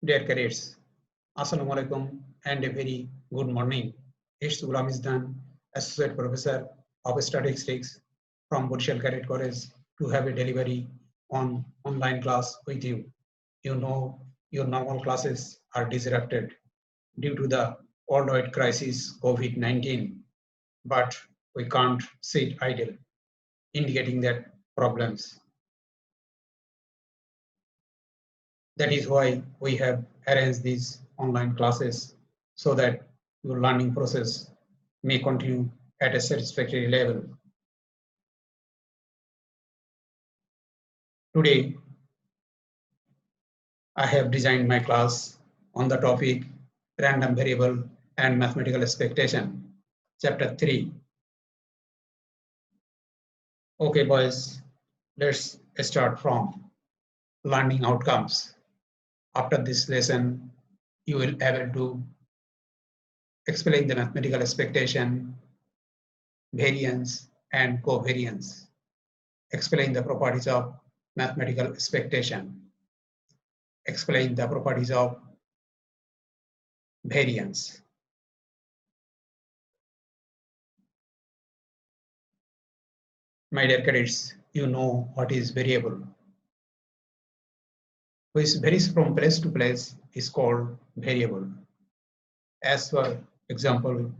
Dear cadets, Assalamu alaikum and a very good morning. It's Ghulam Isdan, Associate Professor of Statistics from Burchell Cadet College to have a delivery on online class with you. You know your normal classes are disrupted due to the worldwide crisis COVID-19, but we can't sit idle, indicating that problems. That is why we have arranged these online classes so that your learning process may continue at a satisfactory level. Today, I have designed my class on the topic random variable and mathematical expectation, chapter 3. Okay, boys, let's start from learning outcomes. After this lesson, you will be able to explain the mathematical expectation, variance, and covariance. Explain the properties of mathematical expectation. Explain the properties of variance. My dear cadets, you know what is variable. Which varies from place to place is called variable. As for example,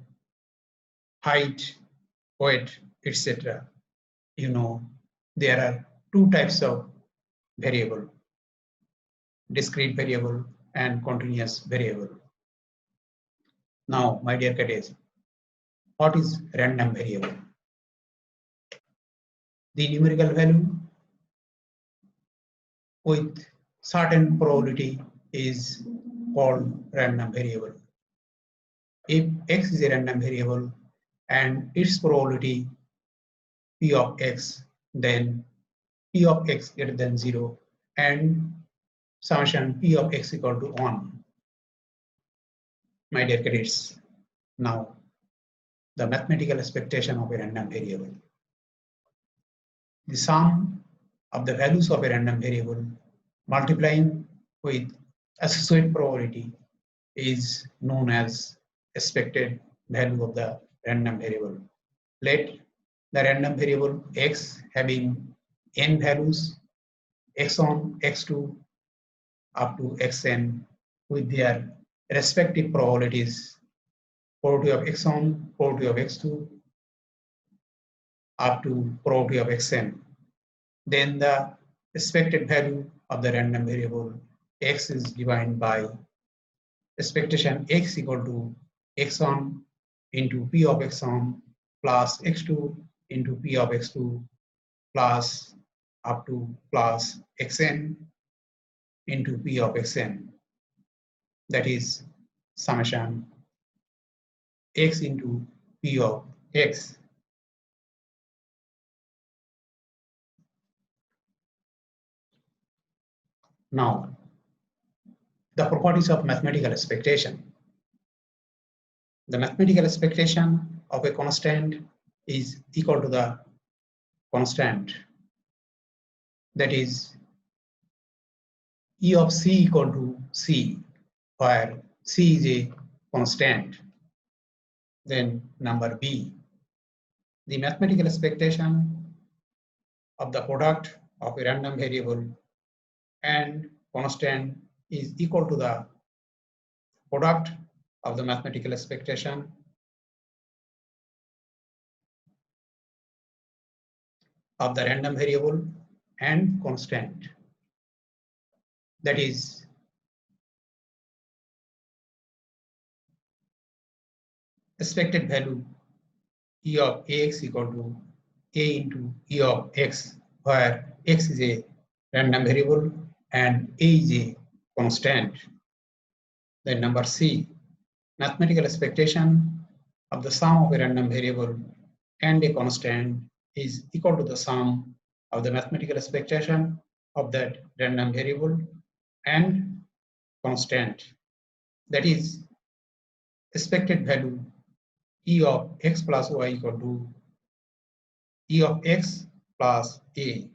height, weight, etc. You know there are two types of variable: discrete variable and continuous variable. Now, my dear cadets, what is random variable? The numerical value with certain probability is called random variable. If x is a random variable and its probability p of x, then p of x greater than 0 and summation p of x equal to 1. My dear cadets, now the mathematical expectation of a random variable. The sum of the values of a random variable multiplying with associated probability is known as expected value of the random variable. Let the random variable x having n values, x1, x2 up to xn with their respective probabilities, probability of x1, probability of x2 up to probability of xn. Then the expected value of the random variable x is divided by expectation x equal to x1 into p of x1 plus x2 into p of x2 plus up to plus xn into p of xn. That is summation x into p of x. Now, the properties of mathematical expectation. The mathematical expectation of a constant is equal to the constant, that is E of C equal to C, where C is a constant. Then number B, the mathematical expectation of the product of a random variable and constant is equal to the product of the mathematical expectation of the random variable and constant. That is expected value E of Ax equal to A into E of x, where x is a random variable and A is a constant. Then number C, mathematical expectation of the sum of a random variable and a constant is equal to the sum of the mathematical expectation of that random variable and constant. That is expected value E of x plus y equal to E of x plus a,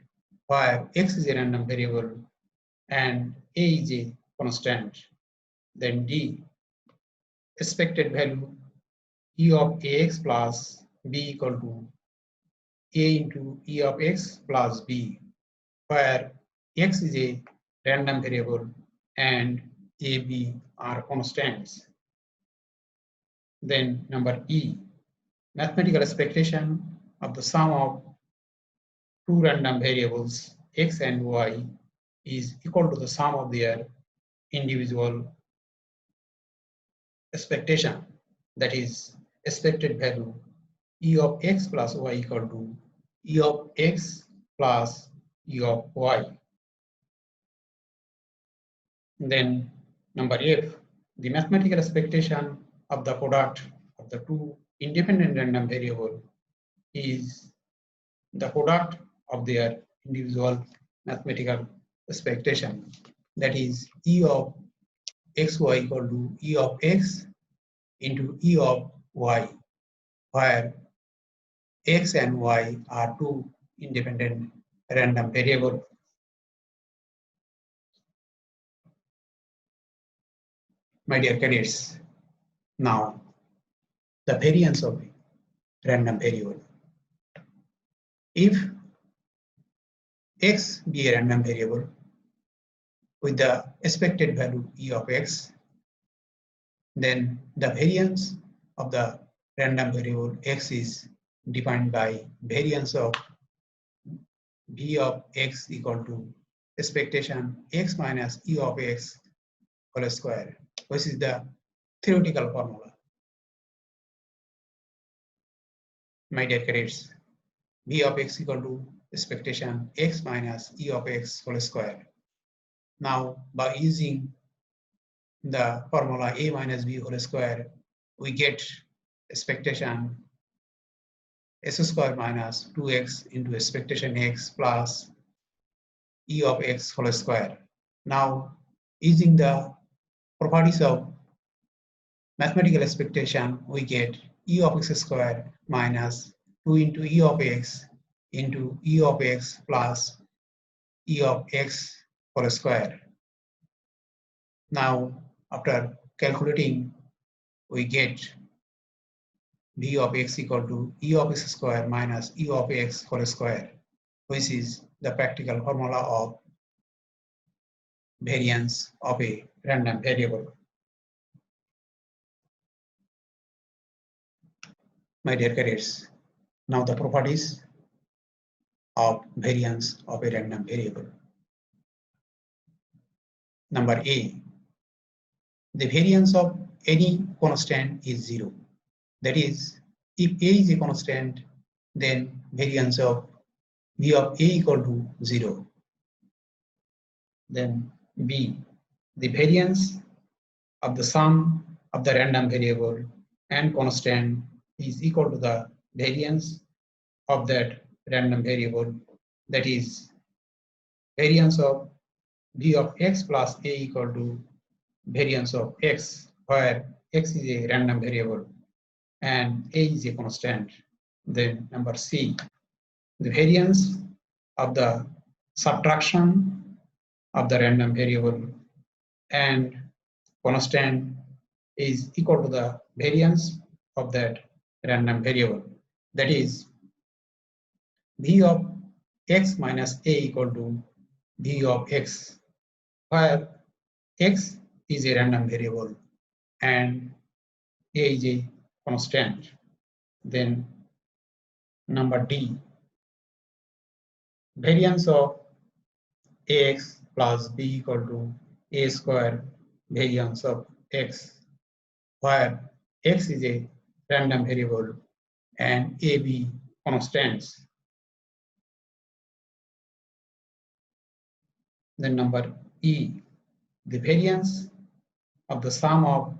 where x is a random variable and a is a constant. Then D, expected value E of AX plus B equal to A into E of X plus B, where X is a random variable and A, B are constants. Then number E, mathematical expectation of the sum of two random variables X and Y is equal to the sum of their individual expectation, that is expected value E of X plus Y equal to E of X plus E of Y. Then number F, the mathematical expectation of the product of the two independent random variable is the product of their individual mathematical expectation, that is E of xy equal to E of X into E of Y, where X and Y are two independent random variables. My dear cadets, now the variance of random variable. If X be a random variable with the expected value E of X, then the variance of the random variable X is defined by variance of V of X equal to expectation X minus E of X whole square, which is the theoretical formula. My dear cadets, V of X equal to expectation X minus E of X whole square. Now, by using the formula A minus B whole square, we get expectation S square minus 2x into expectation X plus E of X whole square. Now, using the properties of mathematical expectation, we get E of X square minus 2 into E of X into E of X plus E of X whole square. Now, after calculating, we get V of X equal to E of X square minus E of X whole square, which is the practical formula of variance of a random variable. My dear cadets, now the properties of variance of a random variable. Number A, the variance of any constant is zero. That is, if A is a constant, then variance of V of A equal to 0. Then B, the variance of the sum of the random variable and constant is equal to the variance of that random variable, that is variance of V of X plus A equal to variance of X, where X is a random variable and A is a constant. Then number C, the variance of the subtraction of the random variable and constant is equal to the variance of that random variable, that is V of X minus A equal to V of X, where X is a random variable and A is a constant. Then number D, variance of Ax plus B equal to A square variance of X, where X is a random variable and AB constants. Then number E, the variance of the sum of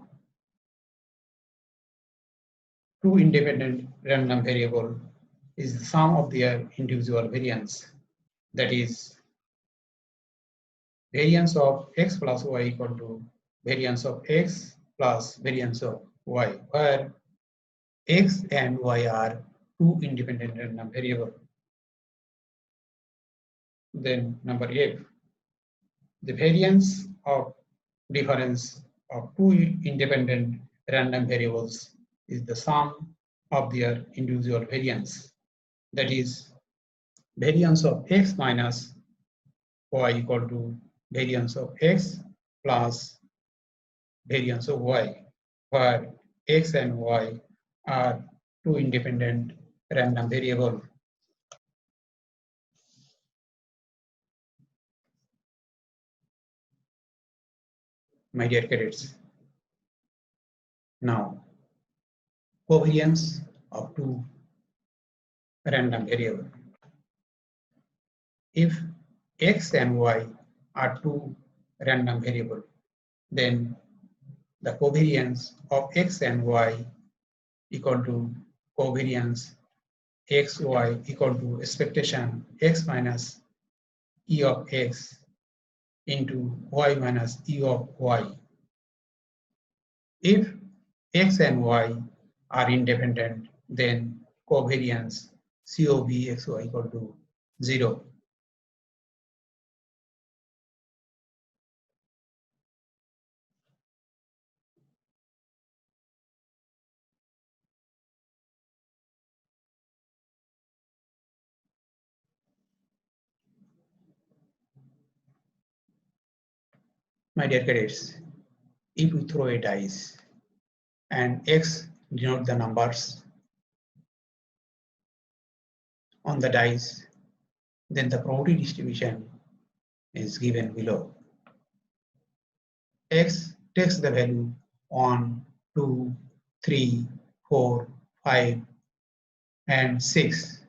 two independent random variable is the sum of their individual variance, that is variance of X plus Y equal to variance of X plus variance of Y, where X and Y are two independent random variables. Then number F, the variance of difference of two independent random variables is the sum of their individual variance. That is, variance of x minus y equal to variance of x plus variance of y, where x and y are two independent random variables. My dear cadets, now covariance of two random variables. If x and y are two random variables, then the covariance of x and y equal to covariance xy equal to expectation x minus e of x into y minus e of y. If x and y are independent, then covariance COBXY equal to 0. My dear cadets, if we throw a dice and x denote the numbers on the dice, then the probability distribution is given below. X takes the value 1, 2, 3, 4, 5, and 6.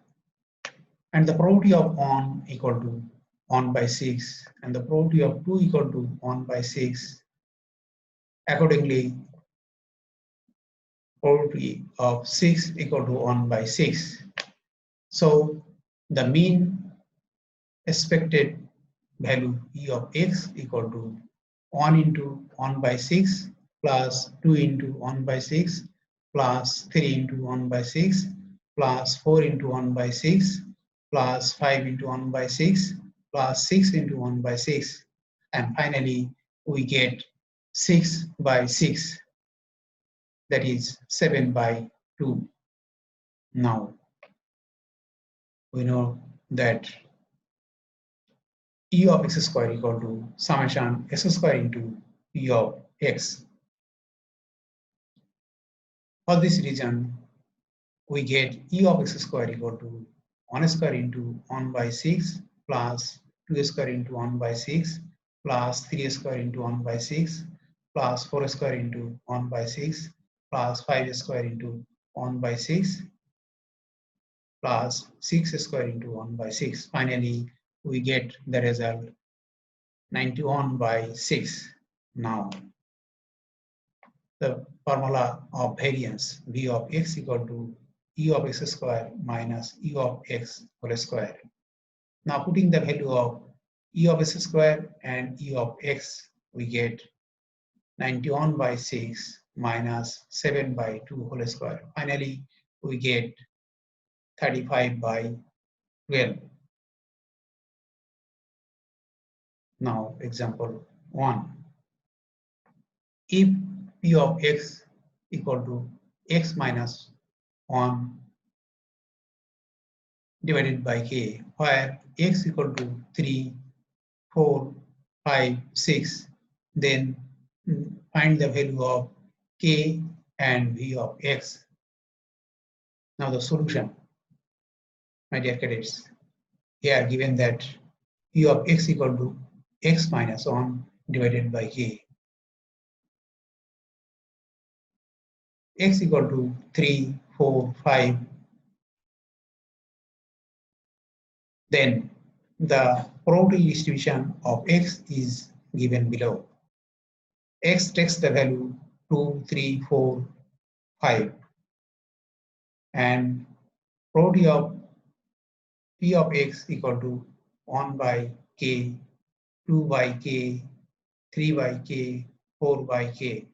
And the probability of 1 equal to 1 by 6, and the probability of 2 equal to 1 by 6. Accordingly, probability of 6 equal to 1 by 6. So the mean expected value E of x equal to 1 into 1 by 6 plus 2 into 1 by 6 plus 3 into 1 by 6 plus 4 into 1 by 6 plus 5 into 1 by 6 plus 6 into 1 by 6. And finally, we get 6 by 6, that is 7 by 2. Now, we know that E of x square equal to summation x square into E of x. For this reason, we get E of x square equal to 1 square into 1 by 6 plus 2 square into 1 by 6 plus 3 square into 1 by 6 plus 4 square into 1 by 6 plus 5 square into 1 by 6 plus 6 square into 1 by 6. Finally, we get the result 91 by 6. Now, the formula of variance V of x equal to E of x square minus E of x whole square. Now putting the value of E of x square and E of x, we get 91 by 6 minus 7 by 2 whole square. Finally, we get 35 by 12. Now example 1. If P of x equal to x minus 1 divided by k, where x equal to 3, 4, 5, 6, then find the value of k and v of x. Now the solution, my dear cadets, here given that v of x equal to x minus 1 divided by k. X equal to 3, 4, 5. Then the probability distribution of x is given below. X takes the value 2, 3, 4, 5. And probability of P of x equal to 1 by k, 2 by k, 3 by k, 4 by k.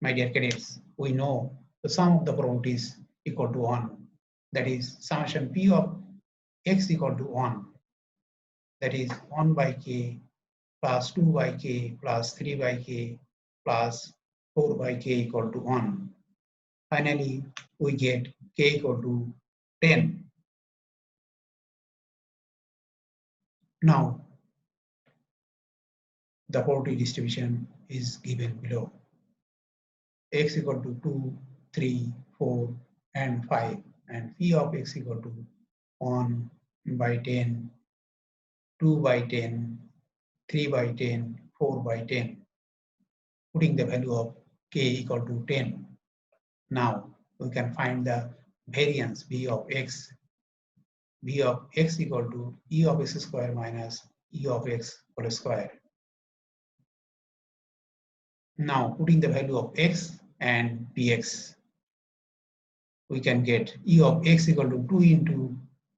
My dear cadets, we know the sum of the probabilities equal to 1. That is summation P of x equal to 1. That is 1 by k plus 2 by k plus 3 by k plus 4 by k equal to 1. Finally, we get k equal to 10. Now, the probability distribution is given below. X equal to 2, 3, 4, and 5, and phi of x equal to 1 by 10, 2 by 10, 3 by 10, 4 by 10, putting the value of k equal to 10. Now we can find the variance v of x. V of x equal to e of x square minus e of x whole square. Now putting the value of x and px, we can get e of x equal to 2 into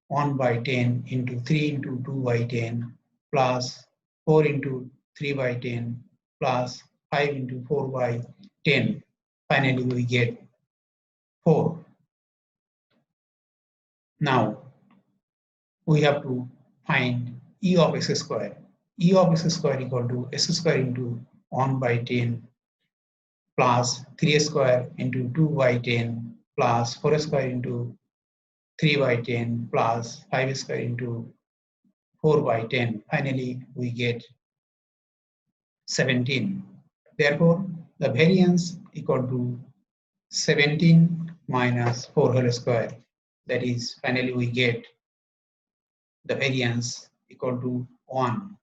1 by 10 into 3 into 2 by 10 plus 4 into 3 by 10 plus 5 into 4 by 10. Finally, we get 4. Now, we have to find e of x square. E of x square equal to x square into 1 by 10 plus 3 square into 2 by 10 plus 4 square into 3 by 10 plus 5 square into 4 by 10. Finally, we get 17. Therefore, the variance equal to 17 minus 4 whole square. That is, finally we get the variance equal to 1.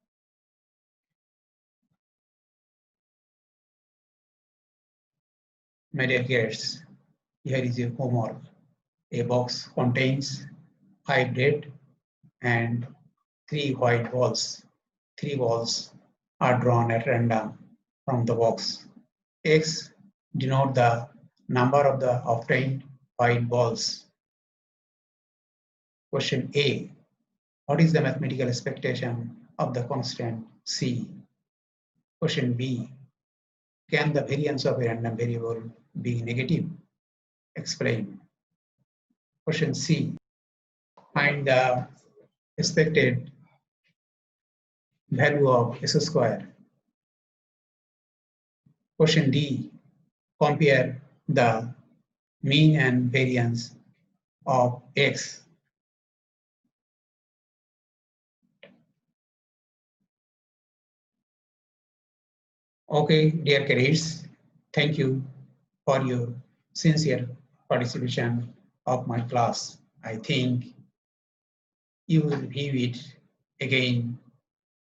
My dear kids, here is your homework. A box contains 5 red and 3 white balls. 3 balls are drawn at random from the box. X denote the number of the obtained white balls. Question A. What is the mathematical expectation of the constant C? Question B. Can the variance of a random variable be negative? Explain. Question C. Find the expected value of S square. Question D. Compare the mean and variance of X. Okay, dear cadets, thank you for your sincere participation of my class. I think you will view it again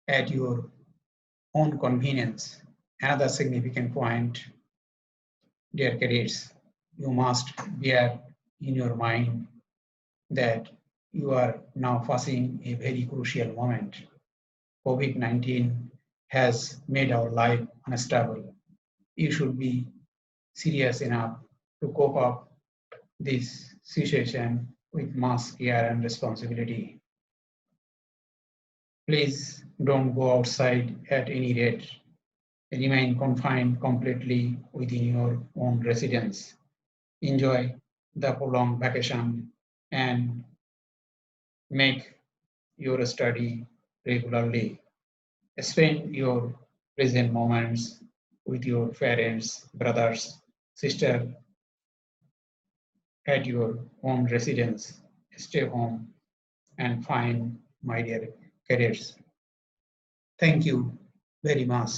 at your own convenience. Another significant point, dear cadets, you must bear in your mind that you are now facing a very crucial moment. COVID-19 has made our life unstable. You should be serious enough to cope up this situation with mass care and responsibility. Please don't go outside at any rate. Remain confined completely within your own residence. Enjoy the prolonged vacation and make your study regularly. Spend your present moments with your parents, brothers, sisters at your own residence. Stay home and fine, my dear cadets. Thank you very much.